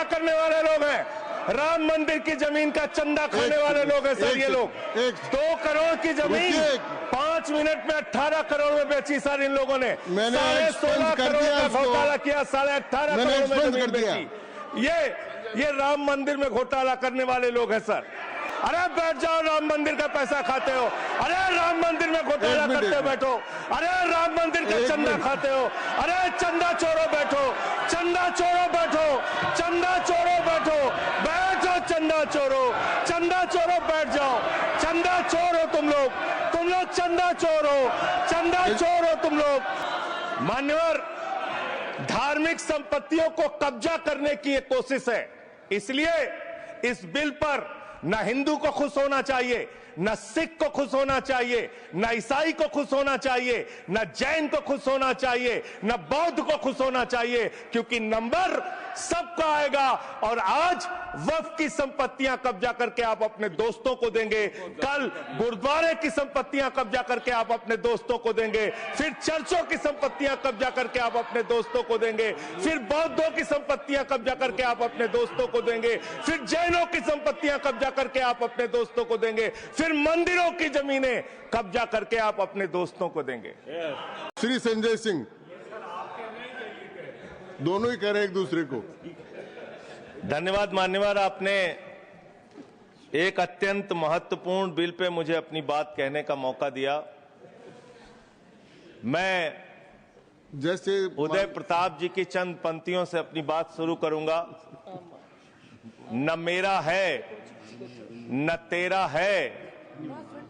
घोटाला करने वाले लोग हैं। राम मंदिर की जमीन का चंदा खाने वाले लोग हैं सर। ये लोग 2 करोड़ की जमीन 5 मिनट में 18 करोड़ में बेची सर इन लोगों ने। 16.5 करोड़ का घोटाला किया, 18.5 करोड़ में जमीन बेची। ये राम मंदिर में घोटाला करने वाले लोग हैं सर। अरे बैठ जाओ, राम मंदिर का पैसा खाते हो। अरे राम मंदिर में घोटाला करते हो, बैठो। अरे राम मंदिर का चंदा खाते हो। अरे चंदा चोरो बैठो, चंदा चोरो बैठो, चंदा चोरो बैठो, बैठो चंदा चोरो, चंदा चोरो बैठ जाओ। चंदा चोर हो तुम लोग चंदा चोर हो, चंदा चोर हो तुम लोग। मान्यवर, धार्मिक संपत्तियों को कब्जा करने की एक कोशिश है। इसलिए इस बिल पर न हिंदू को खुश होना चाहिए, न सिख को खुश होना चाहिए, न ईसाई को खुश होना चाहिए, न जैन को खुश होना चाहिए, न बौद्ध को खुश होना चाहिए, क्योंकि नंबर सबका आएगा। और आज वक्फ की संपत्तियां कब्जा करके आप अपने दोस्तों को देंगे, कल गुरुद्वारे की संपत्तियां कब्जा करके आप अपने दोस्तों को देंगे, फिर चर्चों की संपत्तियां कब्जा करके आप अपने दोस्तों को देंगे, फिर बौद्धों की संपत्तियां कब्जा करके आप अपने दोस्तों को देंगे, फिर जैनों की संपत्तियां कब्जा करके आप अपने दोस्तों को देंगे, फिर मंदिरों की जमीनें कब्जा करके आप अपने दोस्तों को देंगे। श्री संजय सिंह, दोनों ही कह रहे एक दूसरे को। धन्यवाद मान्यवर, आपने एक अत्यंत महत्वपूर्ण बिल पे मुझे अपनी बात कहने का मौका दिया। मैं जैसे उदय प्रताप जी की चंद पंक्तियों से अपनी बात शुरू करूंगा। न मेरा है न तेरा है,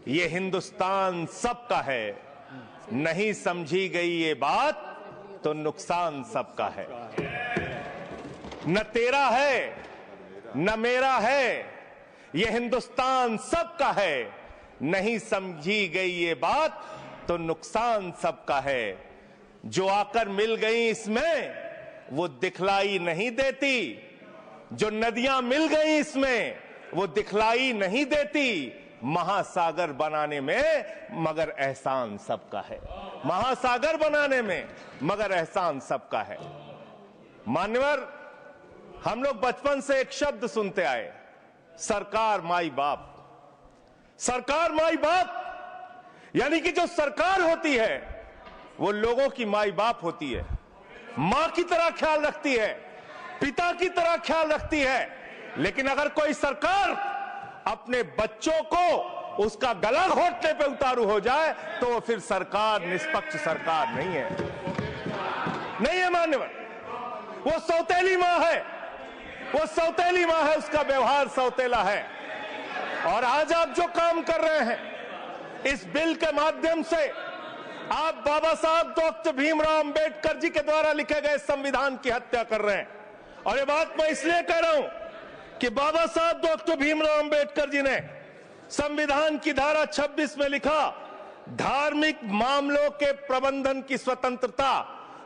ये हिंदुस्तान सबका है। नहीं समझी गई ये बात तो नुकसान सबका है। न तेरा है न मेरा है, ये हिंदुस्तान सबका है। नहीं समझी गई ये बात तो नुकसान सबका है। जो आकर मिल गई इसमें वो दिखलाई नहीं देती, जो नदियां मिल गई इसमें वो दिखलाई नहीं देती। महासागर बनाने में मगर एहसान सबका है। महासागर बनाने में मगर एहसान सबका है। मान्यवर, हम लोग बचपन से एक शब्द सुनते आए, सरकार माई बाप। सरकार माई बाप यानी कि जो सरकार होती है वो लोगों की माई बाप होती है, मां की तरह ख्याल रखती है, पिता की तरह ख्याल रखती है। लेकिन अगर कोई सरकार अपने बच्चों को उसका गला घोटने पे उतारू हो जाए तो वो फिर सरकार निष्पक्ष सरकार नहीं है, नहीं है मान्यवर। वो सौतेली मां है, वो सौतेली मां है, उसका व्यवहार सौतेला है। और आज आप जो काम कर रहे हैं इस बिल के माध्यम से, आप बाबा साहब डॉक्टर भीमराव अंबेडकर जी के द्वारा लिखे गए संविधान की हत्या कर रहे हैं। और ये बात मैं इसलिए कह रहा हूं कि बाबा साहब डॉक्टर भीमराव अंबेडकर जी ने संविधान की धारा 26 में लिखा, धार्मिक मामलों के प्रबंधन की स्वतंत्रता,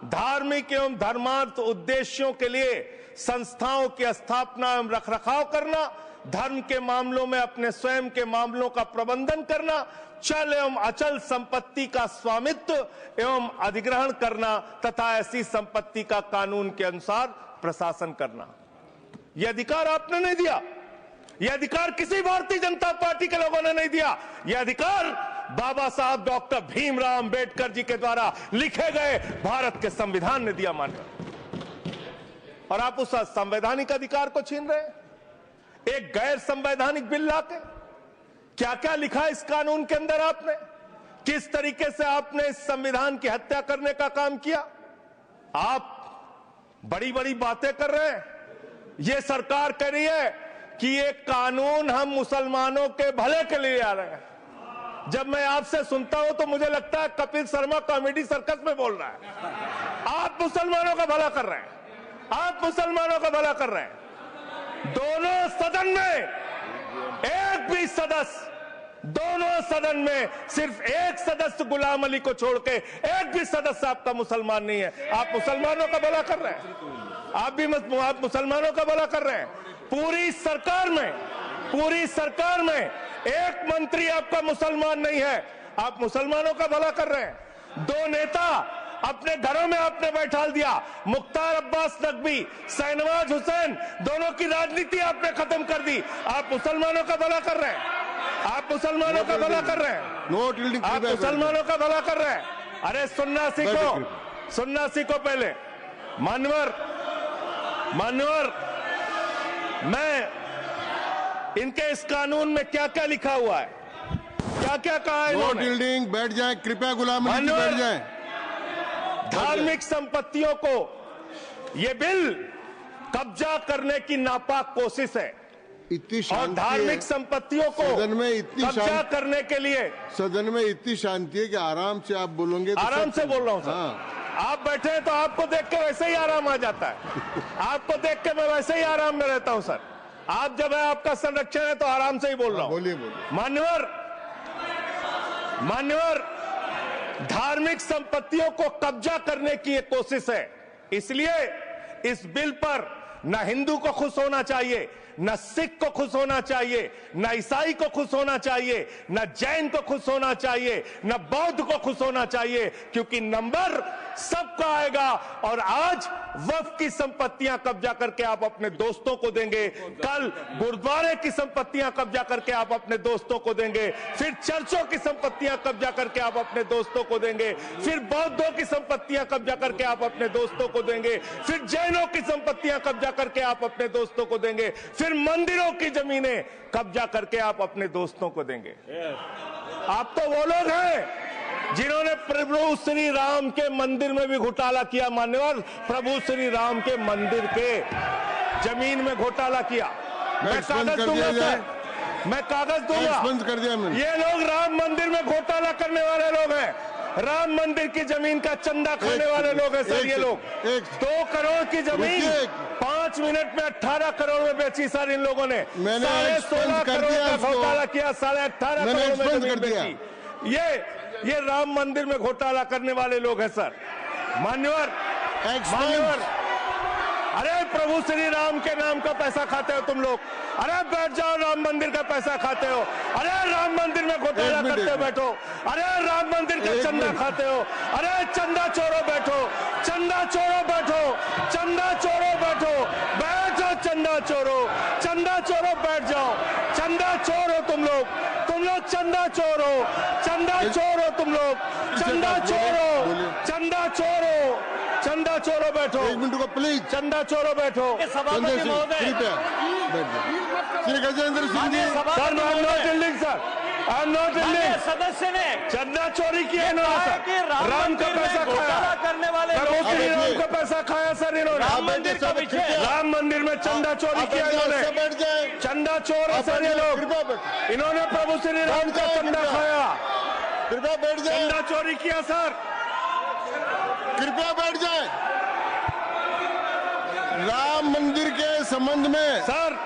धार्मिक एवं धर्मार्थ उद्देश्यों के लिए संस्थाओं की स्थापना एवं रखरखाव करना, धर्म के मामलों में अपने स्वयं के मामलों का प्रबंधन करना, चल एवं अचल संपत्ति का स्वामित्व एवं अधिग्रहण करना तथा ऐसी संपत्ति का कानून के अनुसार प्रशासन करना। यह अधिकार आपने नहीं दिया, यह अधिकार किसी भारतीय जनता पार्टी के लोगों ने नहीं दिया। यह अधिकार बाबा साहब डॉक्टर भीमराव अंबेडकर जी के द्वारा लिखे गए भारत के संविधान ने दिया मान्यवर। और आप उस संवैधानिक अधिकार को छीन रहे हैं एक गैर संवैधानिक बिल लाके। क्या क्या लिखा इस कानून के अंदर आपने, किस तरीके से आपने इस संविधान की हत्या करने का काम किया। आप बड़ी बड़ी बातें कर रहे हैं। ये सरकार कह रही है कि ये कानून हम मुसलमानों के भले के लिए आ रहे हैं। जब मैं आपसे सुनता हूं तो मुझे लगता है कपिल शर्मा कॉमेडी सर्कस में बोल रहा है। आप मुसलमानों का भला कर रहे हैं, आप मुसलमानों का भला कर रहे हैं। दोनों सदन में एक भी सदस्य, दोनों सदन में सिर्फ एक सदस्य गुलाम अली को छोड़ के एक भी सदस्य आपका मुसलमान नहीं है। आप मुसलमानों का भला कर रहे हैं, आप मुसलमानों का भला कर रहे हैं। पूरी सरकार में एक मंत्री आपका मुसलमान नहीं है, आप मुसलमानों का भला कर रहे हैं। 2 नेता अपने घरों में आपने बैठा दिया। मुख्तार अब्बास नकवी, शाहनवाज हुसैन, दोनों की राजनीति आपने खत्म कर दी। आप मुसलमानों का भला कर रहे हैं, आप मुसलमानों का भला कर रहे हैं, नोट लीडिंग, आप मुसलमानों का भला कर रहे हैं। अरे सुनना सीखो, सुनना सीखो पहले। मान्यवर, मैं इनके इस कानून में क्या क्या लिखा हुआ है, क्या क्या कहा है नोट इन्होंने। लीडिंग, बैठ जाए कृपया, गुलाम अली जी बैठ जाए। धार्मिक संपत्तियों को ये बिल कब्जा करने की नापाक कोशिश है इतनी और शांति धार्मिक है संपत्तियों को सदन में, इतनी कब्जा करने के लिए। सदन में इतनी शांति है कि आराम से आप बोलोगे तो आराम से बोल रहा हूं सर। हाँ। आप बैठे हैं तो आपको देख के वैसे ही आराम आ जाता है। आपको देख के मैं वैसे ही आराम में रहता हूं सर। आप जब है आपका संरक्षण है तो आराम से ही बोल रहा हूं। बोलिए। मान्यवर, धार्मिक संपत्तियों को कब्जा करने की ये कोशिश है। इसलिए इस बिल पर न हिंदू को खुश होना चाहिए, न सिख को खुश होना चाहिए, न ईसाई को खुश होना चाहिए, न जैन को खुश होना चाहिए, न बौद्ध को खुश होना चाहिए, क्योंकि नंबर सबका आएगा। और आज वक्फ की संपत्तियां कब्जा करके आप अपने दोस्तों को देंगे, कल गुरुद्वारे की संपत्तियां कब्जा करके आप अपने दोस्तों को देंगे, फिर चर्चों की संपत्तियां कब्जा करके आप अपने दोस्तों को देंगे, फिर बौद्धों की संपत्तियां कब्जा करके आप अपने दोस्तों को देंगे, फिर जैनों की संपत्तियां कब्जा करके आप अपने दोस्तों को देंगे, फिर मंदिरों की जमीनें कब्जा करके आप अपने दोस्तों को देंगे। आप तो वो लोग हैं जिन्होंने प्रभु श्री राम के मंदिर में भी घोटाला किया। मान्यवर, प्रभु श्री राम के मंदिर के जमीन में घोटाला किया। मैं कागज दूंगा सर, मैं कागज दूंगा। बंद कर दिया मैंने। ये लोग राम मंदिर में घोटाला करने वाले लोग हैं, राम मंदिर की जमीन का चंदा खाने वाले लोग हैं सर। ये लोग 2 करोड़ की जमीन 5 मिनट में 18 करोड़ में बेची सर इन लोगों ने। 16.5 करोड़ का घोटाला किया, 18.5 करोड़ में जमीन बेची। ये राम मंदिर में घोटाला करने वाले लोग हैं सर। मान्यवर, अरे प्रभु श्री राम के नाम का पैसा खाते हो तुम लोग। अरे बैठ जाओ, राम मंदिर का पैसा खाते हो। अरे राम मंदिर में घोटाला करते बैठो। अरे राम मंदिर का चंदा खाते हो। अरे चंदा चोरो बैठो, चंदा चोरो बैठो, चंदा चोरो बैठो, बैठो चंदा चोरो, चंदा चोरो बैठ जाओ। चंदा चोरो तुम लोग चंदा चोरो, चंदा चोरो तुम लोग, चंदा चोरो, चंदा चोरो, चंदा चोरो बैठो। 1 मिनट को प्लीज, चंदा चोरो बैठो। सभापति महोदय, Shri Gajendra Singh ji. Sir, I am not yielding sir, I am not yielding. सदस्य ने चंदा चोरी किया इन्होंने, राम का पैसा खाया, करने वाले प्रभु श्री राम का पैसा खाया सर इन्होंने। राम मंदिर का विषय, राम मंदिर में चंदा चोरी किया इन्होंने। चंदा चोर है सर ये लोग। इन्होंने प्रभु श्री राम का चंदा खाया, कृपया बैठ जाए। चंदा चोरी किया सर। कृपया बैठ जाए। राम मंदिर के संबंध में सर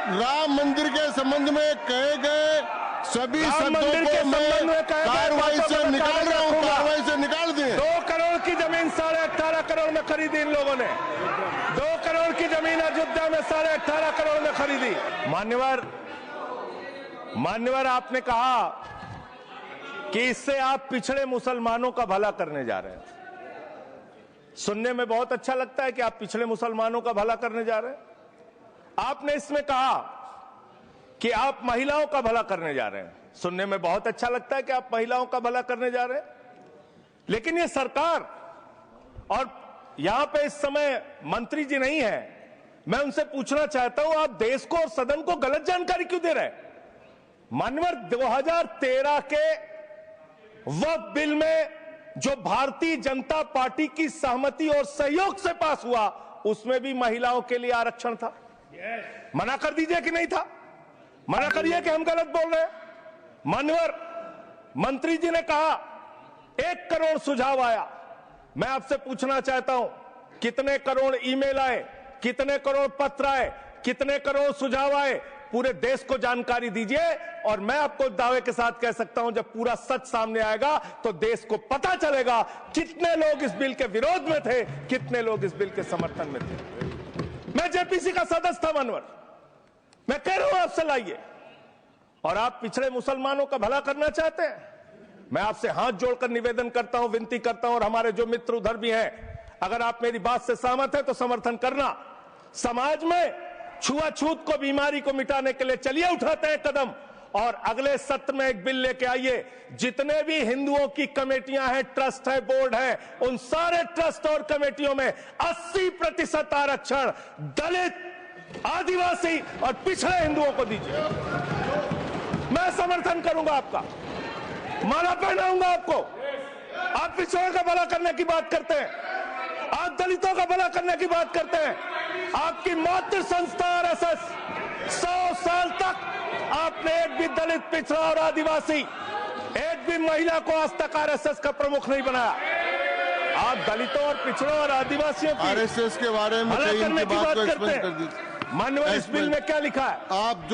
राम मंदिर के संबंध में कहे गए सभी शब्दों को मैं कार्रवाई से निकाल रहा हूं, कार्रवाई से निकाल दिए। 2 करोड़ की जमीन 18.5 करोड़ में खरीदी इन लोगों ने। 2 करोड़ की जमीन अयोध्या में 18.5 करोड़ में खरीदी। मान्यवर, आपने कहा कि इससे आप पिछड़े मुसलमानों का भला करने जा रहे हैं। सुनने में बहुत अच्छा लगता है कि आप पिछड़े मुसलमानों का भला करने जा रहे हैं। आपने इसमें कहा कि आप महिलाओं का भला करने जा रहे हैं। सुनने में बहुत अच्छा लगता है कि आप महिलाओं का भला करने जा रहे हैं, लेकिन ये सरकार, और यहां पे इस समय मंत्री जी नहीं है, मैं उनसे पूछना चाहता हूं, आप देश को और सदन को गलत जानकारी क्यों दे रहे हैं? मान्यवर, 2013 के वक्फ बिल में जो भारतीय जनता पार्टी की सहमति और सहयोग से पास हुआ, उसमें भी महिलाओं के लिए आरक्षण था। मना कर दीजिए कि नहीं था, मना करिए कि हम गलत बोल रहे हैं। मान्यवर, मंत्री जी ने कहा 1 करोड़ सुझाव आया। मैं आपसे पूछना चाहता हूं, कितने करोड़ ईमेल आए, कितने करोड़ पत्र आए, कितने करोड़ सुझाव आए? पूरे देश को जानकारी दीजिए, और मैं आपको दावे के साथ कह सकता हूं, जब पूरा सच सामने आएगा तो देश को पता चलेगा कितने लोग इस बिल के विरोध में थे, कितने लोग इस बिल के समर्थन में थे। मैं जेपीसी का सदस्य था मानवर, मैं कह रहा हूं आपसे लाइए। और आप पिछड़े मुसलमानों का भला करना चाहते हैं? मैं आपसे हाथ जोड़कर निवेदन करता हूं, विनती करता हूं, और हमारे जो मित्र उधर भी हैं, अगर आप मेरी बात से सहमत हैं तो समर्थन करना। समाज में छुआछूत को, बीमारी को मिटाने के लिए चलिए उठाते हैं कदम, और अगले सत्र में एक बिल लेके आइए। जितने भी हिंदुओं की कमेटियां हैं, ट्रस्ट है, बोर्ड है, उन सारे ट्रस्ट और कमेटियों में 80% आरक्षण दलित, आदिवासी और पिछड़े हिंदुओं को दीजिए। मैं समर्थन करूंगा आपका, माला पहनाऊंगा आपको। आप पिछड़ों का भला करने की बात करते हैं, आप दलितों का भला करने की बात करते हैं। आपकी मातृ संस्था आरएसएस 100 साल तक आपने एक भी दलित, पिछड़ा और आदिवासी, एक भी महिला को आज तक आरएसएस का प्रमुख नहीं बनाया। आप दलितों और पिछड़ों और आदिवासियों की आरएसएस के बारे में भला करने की बात करते कर हैं। माननीय, इस बिल में क्या लिखा है? आप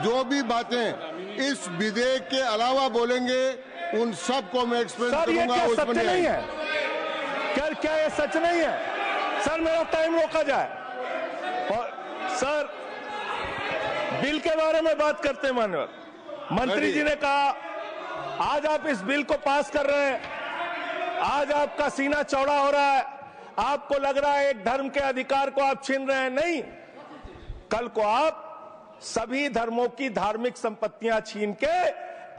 जो भी बातें इस विधेयक के अलावा बोलेंगे उन सबको मैं एक्सप्लेन करूंगा। ये सच नहीं है? क्या ये सच नहीं है? सर मेरा टाइम रोका जाए। और सर बिल के बारे में बात करते हैं। माननीय मंत्री जी ने कहा आज आप इस बिल को पास कर रहे हैं, आज आपका सीना चौड़ा हो रहा है, आपको लग रहा है एक धर्म के अधिकार को आप छीन रहे हैं। नहीं, कल को आप सभी धर्मों की धार्मिक संपत्तियां छीन के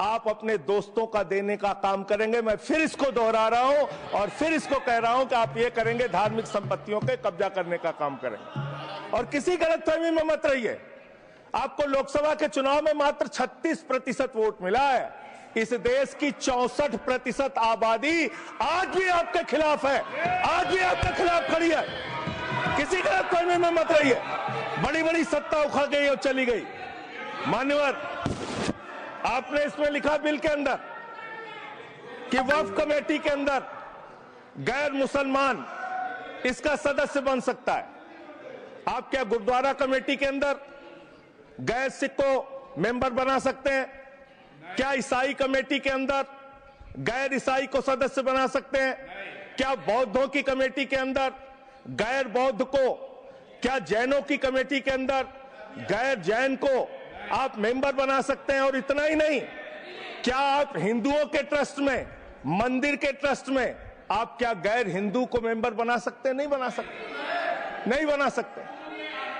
आप अपने दोस्तों का देने का काम करेंगे। मैं फिर इसको दोहरा रहा हूं और फिर इसको कह रहा हूं कि आप ये करेंगे, धार्मिक संपत्तियों के कब्जा करने का काम करेंगे। और किसी गलतफहमी में मत रहिए। आपको लोकसभा के चुनाव में मात्र 36% वोट मिला है। इस देश की 64% आबादी आज भी आपके खिलाफ है, आज भी आपके खिलाफ खड़ी है। किसी गलतफहमी में मत रहिए। बड़ी बड़ी सत्ता उखड़ गई और चली गई। मान्यवर, आपने इसमें लिखा बिल के अंदर कि वक्फ कमेटी के अंदर गैर मुसलमान इसका सदस्य बन सकता है। आप क्या गुरुद्वारा कमेटी के अंदर गैर सिख को मेंबर बना सकते हैं? क्या ईसाई कमेटी के अंदर गैर ईसाई को सदस्य बना सकते हैं? क्या बौद्धों की कमेटी के अंदर गैर बौद्ध को, क्या जैनों की कमेटी के अंदर गैर जैन को आप मेंबर बना सकते हैं? और इतना ही नहीं, क्या आप हिंदुओं के ट्रस्ट में, मंदिर के ट्रस्ट में आप क्या गैर हिंदू को मेंबर बना सकते हैं? नहीं बना सकते, नहीं बना सकते।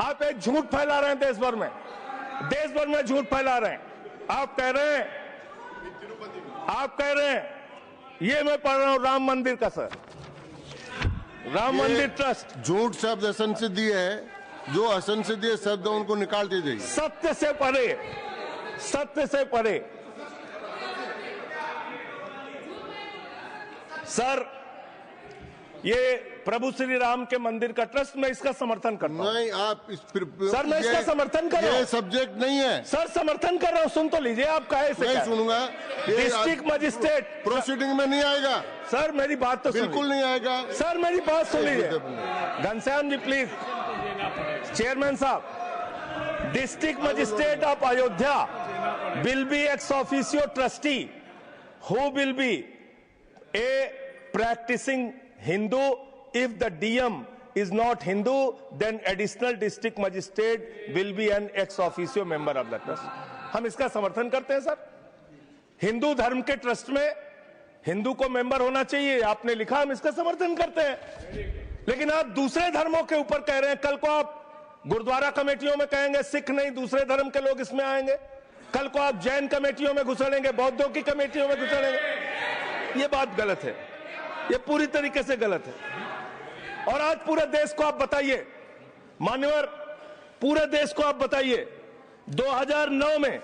आप एक झूठ फैला रहे हैं देश भर में, देश भर में झूठ फैला रहे हैं। आप कह रहे हैं ये मैं पढ़ रहा हूं राम मंदिर का, सर, राम मंदिर ट्रस्ट। झूठ शब्द असंसिद्धि है, जो असंसिद्धि शब्द उनको निकाल दीजिए। सत्य से परे, सत्य से परे। सर ये प्रभु श्री राम के मंदिर का ट्रस्ट, मैं इसका समर्थन करता हूं। नहीं, आप सर मैं इसका समर्थन कर रहा हूं। ये सब्जेक्ट नहीं है सर, समर्थन कर रहा हूं। सुन तो लीजिए, आप कहे से नहीं सुनूंगा। डिस्ट्रिक्ट मजिस्ट्रेट प्रोसीडिंग में नहीं आएगा। सर मेरी बात तो बिल्कुल नहीं आएगा। सर मेरी बात सुन लीजिए। घनश्याम जी प्लीज, चेयरमैन साहब, district magistrate of Ayodhya will be ex officio trustee who will be a practising Hindu. If the DM is not Hindu, then additional district magistrate will be an ex officio member of the trust. हम इसका समर्थन करते हैं sir. Hindu धर्म के trust में हिंदू को member होना चाहिए, आपने लिखा, हम इसका समर्थन करते हैं। लेकिन आप दूसरे धर्मों के ऊपर कह रहे हैं। कल को आप गुरुद्वारा कमेटियों में कहेंगे सिख नहीं, दूसरे धर्म के लोग इसमें आएंगे। कल को आप जैन कमेटियों में घुसड़ेंगे, बौद्धों की कमेटियों में घुसड़ेंगे। ये बात गलत है, ये पूरी तरीके से गलत है। और आज पूरे देश को आप बताइए, मान्यवर, पूरे देश को आप बताइए, 2009 में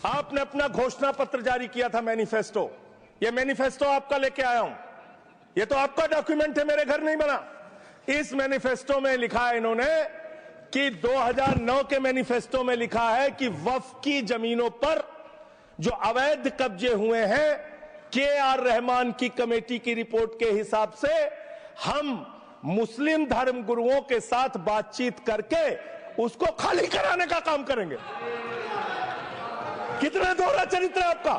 आपने अपना घोषणा पत्र जारी किया था, मैनिफेस्टो। ये मैनिफेस्टो आपका लेके आया हूं, ये तो आपका डॉक्यूमेंट है, मेरे घर नहीं बना। इस मैनिफेस्टो में लिखा है इन्होंने कि 2009 के मैनिफेस्टो में लिखा है कि वक्फ की जमीनों पर जो अवैध कब्जे हुए हैं, के.आर. रहमान की कमेटी की रिपोर्ट के हिसाब से हम मुस्लिम धर्म गुरुओं के साथ बातचीत करके उसको खाली कराने का काम करेंगे। कितना दोहरा चरित्र है आपका।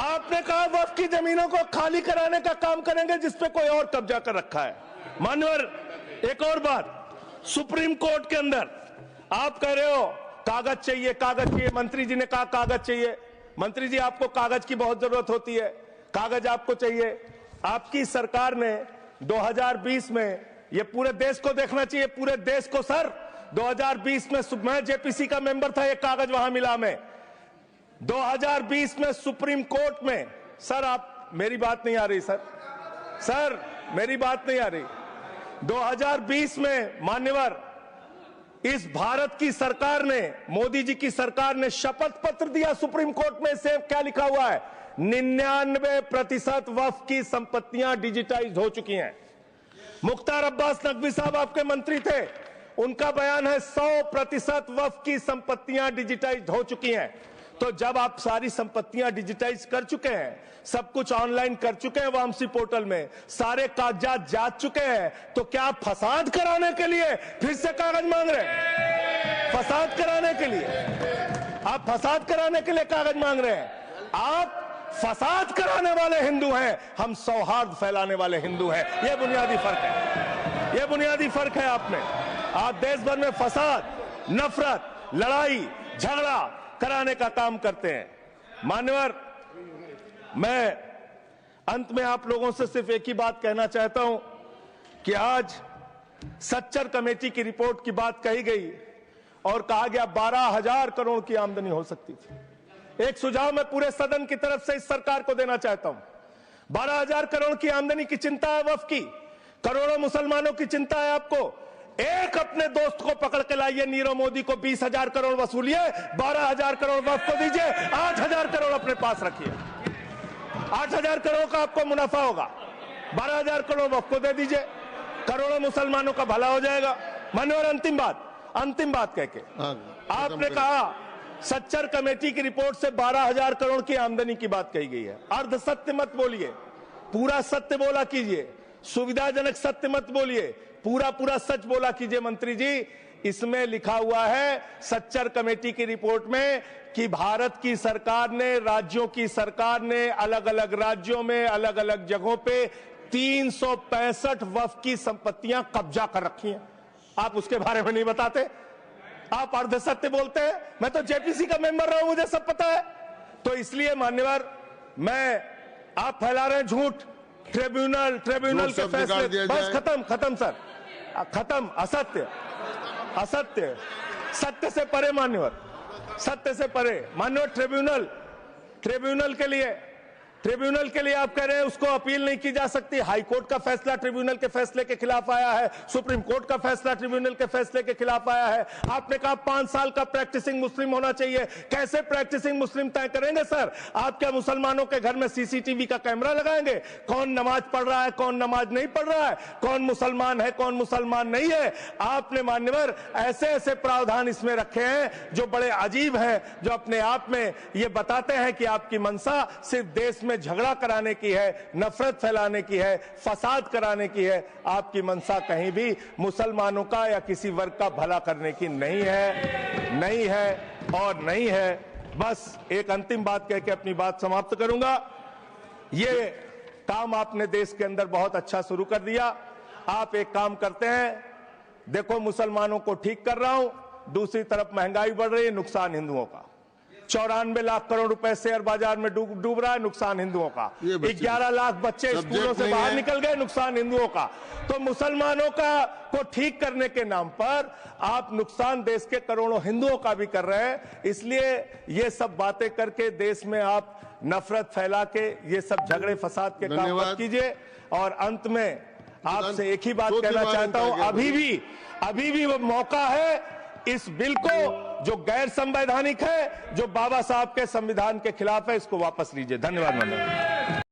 आपने कहा वक्फ की जमीनों को खाली कराने का काम करेंगे जिसपे कोई और कब्जा कर रखा है। मान्यवर, एक और बात, सुप्रीम कोर्ट के अंदर आप कह रहे हो कागज चाहिए, कागज चाहिए, मंत्री जी ने कहा कागज चाहिए। मंत्री जी आपको कागज की बहुत जरूरत होती है, कागज आपको चाहिए। आपकी सरकार ने 2020 में, ये पूरे देश को देखना चाहिए, पूरे देश को सर, 2020 में मैं जेपीसी का मेंबर था, एक कागज वहां मिला हमें 2020 में सुप्रीम कोर्ट में। सर आप, मेरी बात नहीं आ रही सर मेरी बात नहीं आ रही। 2020 में मान्यवर इस भारत की सरकार ने, मोदी जी की सरकार ने शपथ पत्र दिया सुप्रीम कोर्ट में। से क्या लिखा हुआ है? 99% वक्फ की संपत्तियां डिजिटाइज हो चुकी हैं। मुख्तार अब्बास नकवी साहब आपके मंत्री थे, उनका बयान है 100% वक्फ की संपत्तियां डिजिटाइज हो चुकी हैं। तो जब आप सारी संपत्तियां डिजिटाइज कर चुके हैं, सब कुछ ऑनलाइन कर चुके हैं वामसी पोर्टल में, सारे कागजात जांच चुके हैं, तो क्या आप फसाद कराने के लिए फिर से कागज मांग रहे हैं? फसाद कराने के लिए आप फसाद कराने के लिए कागज मांग रहे हैं? आप फसाद कराने वाले हिंदू हैं, हम सौहार्द फैलाने वाले हिंदू हैं। यह बुनियादी फर्क है, यह बुनियादी फर्क है आप में। आप देश भर में फसाद, नफरत, लड़ाई, झगड़ा कराने का काम करते हैं। मान्यवर, मैं अंत में आप लोगों से सिर्फ एक ही बात कहना चाहता हूं कि आज सच्चर कमेटी की रिपोर्ट की बात कही गई और कहा गया 12,000 करोड़ की आमदनी हो सकती थी। एक सुझाव मैं पूरे सदन की तरफ से इस सरकार को देना चाहता हूं। 12,000 करोड़ की आमदनी की चिंता है वक्फ की, करोड़ों मुसलमानों की चिंता है आपको। एक अपने दोस्त को पकड़ के लाइए, नीरव मोदी को 20,000 करोड़ वसूलिए, 12,000 करोड़ वक्फ को दीजिए, 8,000 करोड़ अपने पास रखिए। 8,000 करोड़ का आपको मुनाफा होगा, 12,000 करोड़ वक्फ को दे दीजिए, करोड़ों मुसलमानों का भला हो जाएगा। मान्यवर, अंतिम बात कह के आपने कहा सच्चर कमेटी की रिपोर्ट से 12,000 करोड़ की आमदनी की बात कही गई है। अर्ध सत्य मत बोलिए, पूरा सत्य बोला कीजिए। सुविधाजनक सत्य मत बोलिए, पूरा सच बोला कीजिए। मंत्री जी, इसमें लिखा हुआ है सच्चर कमेटी की रिपोर्ट में कि भारत की सरकार ने, राज्यों की सरकार ने अलग अलग राज्यों में, अलग अलग जगहों पे 365 वक्फ की संपत्तियां कब्जा कर रखी हैं। आप उसके बारे में नहीं बताते, आप अर्ध सत्य बोलते हैं। मैं तो जेपीसी का मेंबर रहा हूं, मुझे सब पता है। तो इसलिए मान्यवर, मैं, आप फैला रहे हैं झूठ, ट्रिब्यूनल के फैसले, बस खत्म सर, खत्म। असत्य, सत्य से परे मान्यवर, सत्य से परे। मान्यवर, ट्रिब्यूनल के लिए आप कह रहे हैं उसको अपील नहीं की जा सकती। हाई कोर्ट का फैसला ट्रिब्यूनल के फैसले के खिलाफ आया है, सुप्रीम कोर्ट का फैसला ट्रिब्यूनल के फैसले के खिलाफ आया है। आपने कहा 5 साल का प्रैक्टिसिंग मुस्लिम होना चाहिए। कैसे प्रैक्टिसिंग मुस्लिम तय करेंगे सर? आप क्या मुसलमानों के घर में सीसीटीवी का कैमरा लगाएंगे? कौन नमाज पढ़ रहा है, कौन नमाज नहीं पढ़ रहा है, कौन मुसलमान है, कौन मुसलमान नहीं है? आपने मान्यवर ऐसे प्रावधान इसमें रखे हैं जो बड़े अजीब हैं, जो अपने आप में ये बताते हैं कि आपकी मंशा सिर्फ देश में झगड़ा कराने की है, नफरत फैलाने की है, फसाद कराने की है। आपकी मंशा कहीं भी मुसलमानों का या किसी वर्ग का भला करने की नहीं है। बस एक अंतिम बात कह के अपनी बात समाप्त करूंगा। ये काम आपने देश के अंदर बहुत अच्छा शुरू कर दिया। आप एक काम करते हैं, देखो मुसलमानों को ठीक कर रहा हूं, दूसरी तरफ महंगाई बढ़ रही है, नुकसान हिंदुओं का। 94 लाख करोड़ रुपए शेयर बाजार में डूब रहा है, नुकसान हिंदुओं का। 11 लाख बच्चे स्कूलों से बाहर निकल गए, नुकसान हिंदुओं का। तो मुसलमानों को ठीक करने के नाम पर आप नुकसान देश के करोड़ों हिंदुओं का भी कर रहे हैं। इसलिए ये सब बातें करके देश में आप नफरत फैला के ये सब झगड़े फसाद के काम मत कीजिए। और अंत में आपसे एक ही बात कहना चाहता हूं, अभी भी वो मौका है इस बिल को, जो गैर संवैधानिक है, जो बाबा साहब के संविधान के खिलाफ है, इसको वापस लीजिए। धन्यवाद।